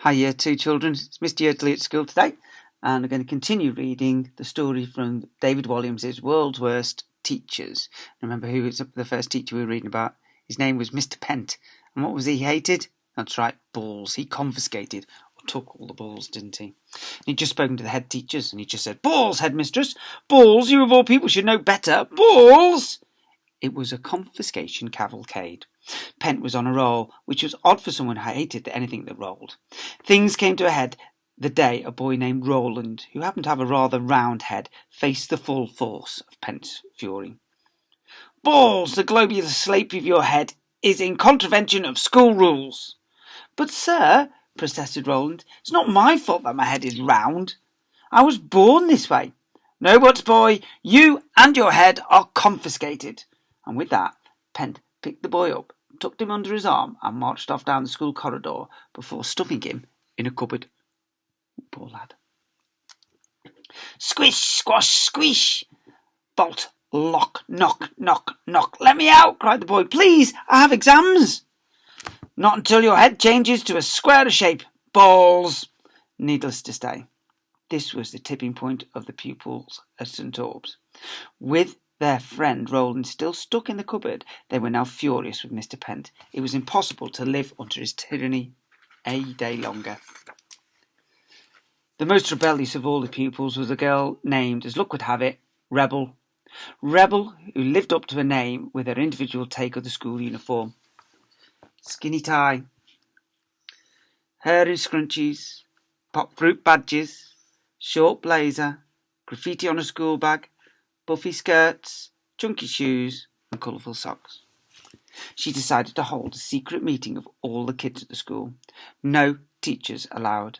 Hi, Year 2 children. It's Mr Yeardsley at school today, and I'm going to continue reading the story from David Walliams' World's Worst Teachers. Remember who was the first teacher we were reading about? His name was Mr Pent. And what was he hated? That's right, balls. He confiscated or took all the balls, didn't he? He'd just spoken to the head teachers, and he just said, "Balls, headmistress! Balls! You of all people should know better! Balls!" It was a confiscation cavalcade. Pent was on a roll, which was odd for someone who hated anything that rolled. Things came to a head the day a boy named Roland, who happened to have a rather round head, faced the full force of Pent's fury. "Balls, the globular shape of your head is in contravention of school rules." "But, sir," protested Roland, "it's not my fault that my head is round. I was born this way." "No buts, boy. You and your head are confiscated." And with that, Pent picked the boy up, tucked him under his arm, and marched off down the school corridor before stuffing him in a cupboard. Poor lad. "Squish, squash, squish! Bolt, lock, knock, knock, knock! Let me out!" cried the boy. "Please, I have exams." "Not until your head changes to a square shape. Balls!" Needless to say, this was the tipping point of the pupils at St Orb's. With their friend Roland still stuck in the cupboard, they were now furious with Mr Pent. It was impossible to live under his tyranny a day longer. The most rebellious of all the pupils was a girl named, as luck would have it, Rebel. Rebel, who lived up to her name with her individual take of the school uniform. Skinny tie, hair in scrunchies, pop group badges, short blazer, graffiti on a school bag, puffy skirts, chunky shoes, and colourful socks. She decided to hold a secret meeting of all the kids at the school. No teachers allowed.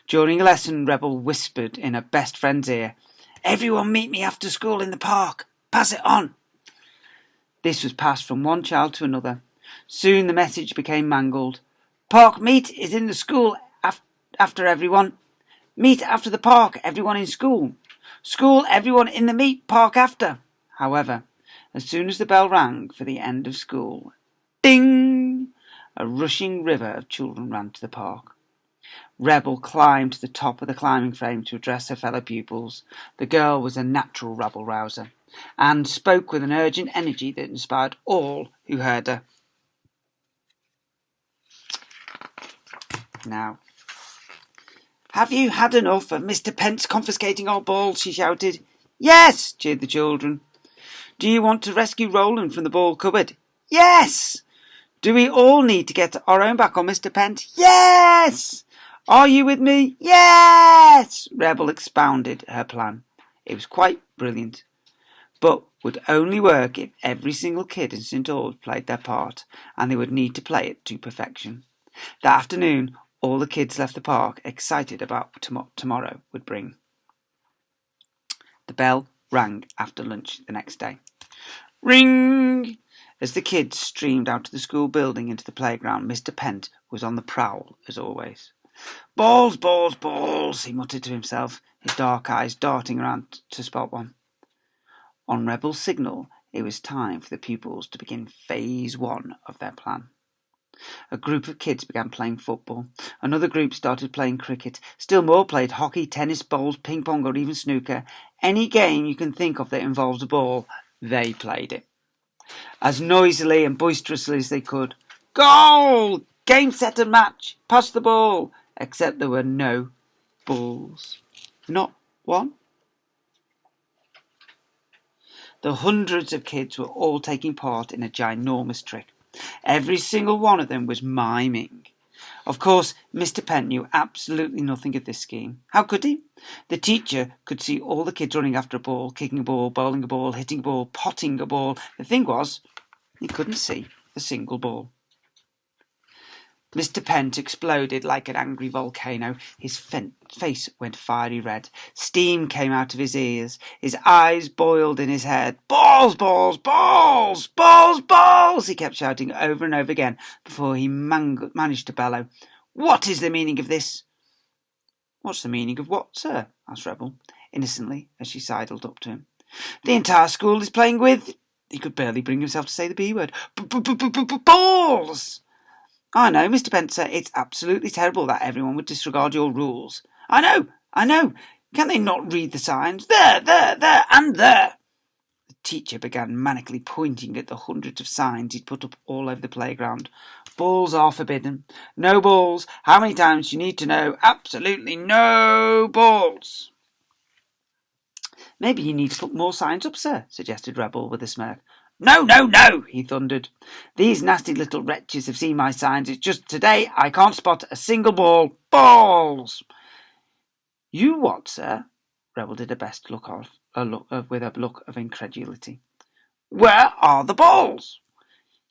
During a lesson, Rebel whispered in her best friend's ear, "Everyone meet me after school in the park. Pass it on." This was passed from one child to another. Soon the message became mangled. "Park meet is in the school after everyone. Meet after the park, everyone in school. School, everyone in the meet, park after." However, as soon as the bell rang for the end of school, ding! A rushing river of children ran to the park. Rebel climbed to the top of the climbing frame to address her fellow pupils. The girl was a natural rabble-rouser, and spoke with an urgent energy that inspired all who heard her. "Now, have you had enough of Mr Pent's confiscating our balls?" she shouted. "Yes!" cheered the children. "Do you want to rescue Roland from the ball cupboard?" "Yes!" "Do we all need to get our own back on Mr Pent?" "Yes!" "Are you with me?" "Yes!" Rebel expounded her plan. It was quite brilliant, but would only work if every single kid in St Orbs played their part, and they would need to play it to perfection. That afternoon, all the kids left the park excited about what tomorrow would bring. The bell rang after lunch the next day. Ring! As the kids streamed out of the school building into the playground, Mr Pent was on the prowl as always. "Balls, balls, balls," he muttered to himself, his dark eyes darting around to spot one. On Rebel's signal, it was time for the pupils to begin phase 1 of their plan. A group of kids began playing football. Another group started playing cricket. Still more played hockey, tennis, bowls, ping pong, or even snooker. Any game you can think of that involves a ball, they played it. As noisily and boisterously as they could. "Goal! Game, set and match! Pass the ball!" Except there were no balls. Not one. The hundreds of kids were all taking part in a ginormous trick. Every single one of them was miming. Of course, Mr Pent knew absolutely nothing of this scheme. How could he? The teacher could see all the kids running after a ball, kicking a ball, bowling a ball, hitting a ball, potting a ball. The thing was, he couldn't see a single ball. Mr Pent exploded like an angry volcano. His face went fiery red. Steam came out of his ears. His eyes boiled in his head. "Balls, balls, balls! Balls, balls!" he kept shouting over and over again before he managed to bellow. "What is the meaning of this?" "What's the meaning of what, sir?" asked Rebel, innocently, as she sidled up to him. "The entire school is playing with—" He could barely bring himself to say the B word. "Balls!" I know, Mr Pent, sir. It's absolutely terrible that everyone would disregard your rules. I know. Can they not read the signs? There, and there. The teacher began manically pointing at the hundreds of signs he'd put up all over the playground. Balls are forbidden. No balls. How many times do you need to know? Absolutely no balls. Maybe you need to put more signs up, sir, suggested Rebel with a smirk. No, he thundered. These nasty little wretches have seen my signs. It's just today I can't spot a single ball. Balls! You what, sir? Rebel did her best with a look of incredulity. Where are the balls?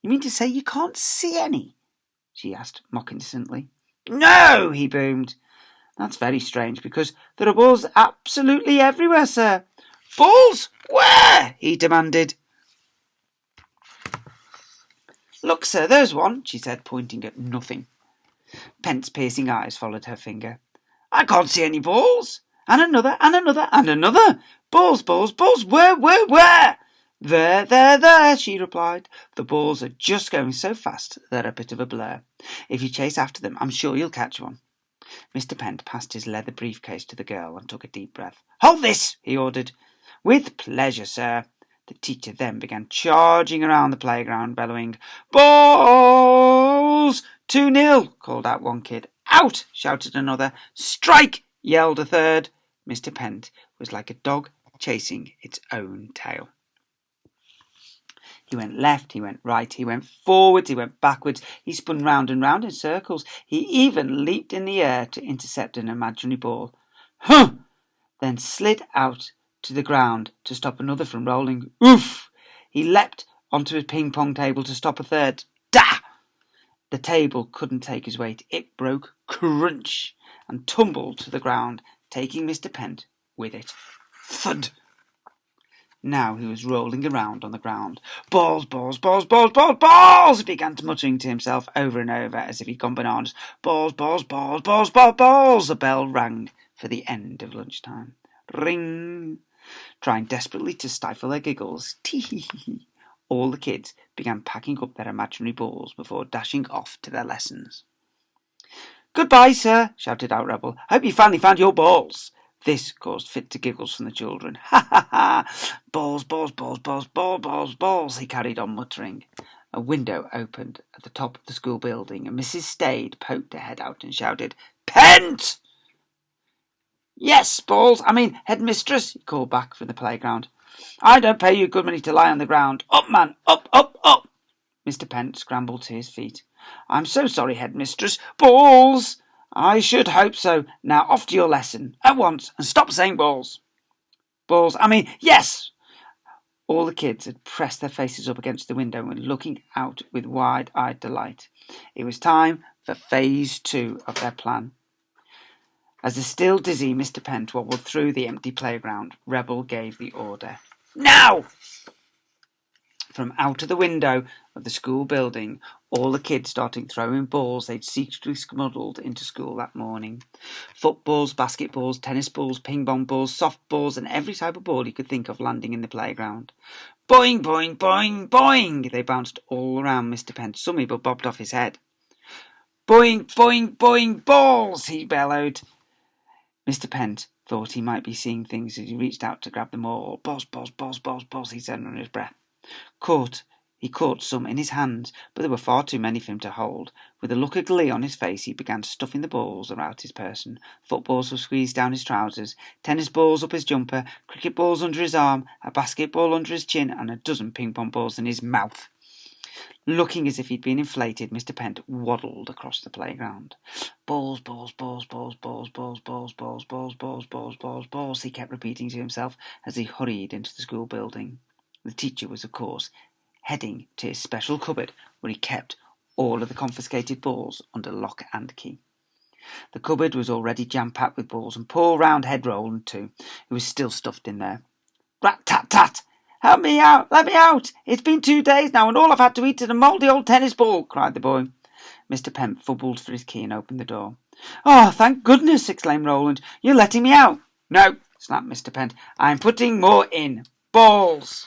You mean to say you can't see any? She asked mock-innocently. No, he boomed. That's very strange, because there are balls absolutely everywhere, sir. Balls? Where? He demanded. Look, sir, there's one, she said, pointing at nothing. Pent's piercing eyes followed her finger. I can't see any balls. And another, and another, and another. Balls. Where? There, she replied. The balls are just going so fast they're a bit of a blur. If you chase after them, I'm sure you'll catch one. Mr Pent passed his leather briefcase to the girl and took a deep breath. Hold this, he ordered. With pleasure, sir. The teacher then began charging around the playground, bellowing, Balls! 2-0, called out one kid. Out, shouted another. Strike, yelled a third. Mr Pent was like a dog chasing its own tail. He went left, he went right, he went forwards, he went backwards, he spun round and round in circles. He even leaped in the air to intercept an imaginary ball. Huh! Then slid out to the ground to stop another from rolling. Oof! He leapt onto a ping-pong table to stop a third. Da! The table couldn't take his weight. It broke, crunch, and tumbled to the ground, taking Mr Pent with it. Thud! Now he was rolling around on the ground. Balls! He began muttering to himself over and over as if he'd gone bananas. Balls! A bell rang for the end of lunchtime. Ring! Trying desperately to stifle their giggles. Tee-hee-hee. All the kids began packing up their imaginary balls before dashing off to their lessons. Goodbye, sir, shouted out Rebel. Hope you finally found your balls. This caused fit to giggles from the children. Ha ha ha! Balls, he carried on muttering. A window opened at the top of the school building, and Mrs Stade poked her head out and shouted, Pent! Yes, Balls, headmistress, he called back from the playground. I don't pay you good money to lie on the ground. Up, man, up! Mr Pent scrambled to his feet. I'm so sorry, headmistress. Balls! I should hope so. Now off to your lesson, at once, and stop saying balls. Balls, yes! All the kids had pressed their faces up against the window and were looking out with wide-eyed delight. It was time for phase 2 of their plan. As the still dizzy Mr Pent wobbled through the empty playground, Rebel gave the order. Now! From out of the window of the school building, all the kids started throwing balls they'd secretly smuggled into school that morning. Footballs, basketballs, tennis balls, ping-pong balls, softballs, and every type of ball you could think of landing in the playground. Boing, boing, boing, boing! They bounced all around Mr Pent. Some even bobbed off his head. Boing, boing, boing, balls! He bellowed. Mr Pent thought he might be seeing things as he reached out to grab them all. Balls, he said under his breath. He caught some in his hands, but there were far too many for him to hold. With a look of glee on his face, he began stuffing the balls about his person. Footballs were squeezed down his trousers, tennis balls up his jumper, cricket balls under his arm, a basketball under his chin, and a dozen ping-pong balls in his mouth. Looking as if he'd been inflated, Mr Pent waddled across the playground. Balls, he kept repeating to himself as he hurried into the school building. The teacher was, of course, heading to his special cupboard where he kept all of the confiscated balls under lock and key. The cupboard was already jam-packed with balls, and poor round head Roland, too, who was still stuffed in there. Rat-tat-tat! Help me out! Let me out! It's been 2 days now, and all I've had to eat is a mouldy old tennis ball, cried the boy. Mr Pent fumbled for his key and opened the door. Oh, thank goodness, exclaimed Roland. You're letting me out. No, snapped Mr Pent. I'm putting more in. Balls!